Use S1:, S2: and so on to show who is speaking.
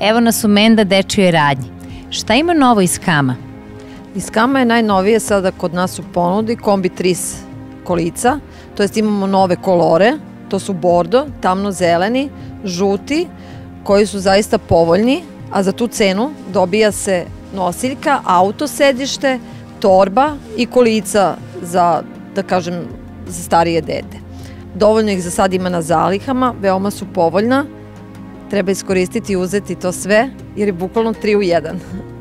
S1: Evo nas u Menda dečijoj radnji. Šta ima novo iz Kama?
S2: Iz Kama je najnovije sada kod nas u ponudi kombi tris kolica, to jest imamo nove kolore, to su bordo, tamno-zeleni, žuti, koji su zaista povoljni, a za tu cenu dobija se nosiljka, auto sedište, torba i kolica za, da kažem, za starije dete. Dovoljno ih za sad ima na zalihama, veoma su povoljna, treba iskoristiti i uzeti to sve, jer je bukvalno 3 u 1.